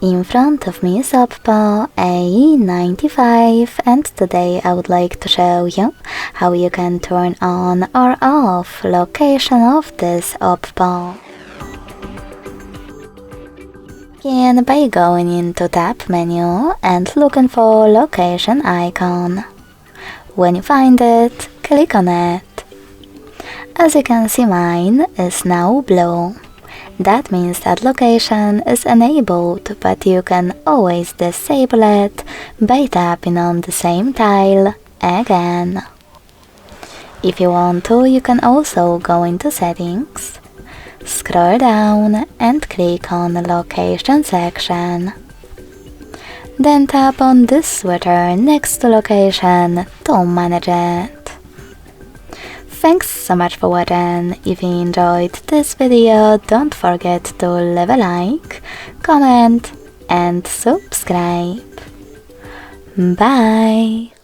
In front of me is Oppo A95, and today I would like to show you how you can turn on or off location of this Oppo. Begin by going into Tab menu and looking for location icon. When you find it, click on it. As you can see, mine is now blue. That means that location is enabled, but you can always disable it by tapping on the same tile again. If you want to, you can also go into settings, scroll down and click on the location section. Then tap on this switcher next to location to manage it. Thanks so much for watching. If you enjoyed this video, don't forget to leave a like, comment and subscribe. Bye!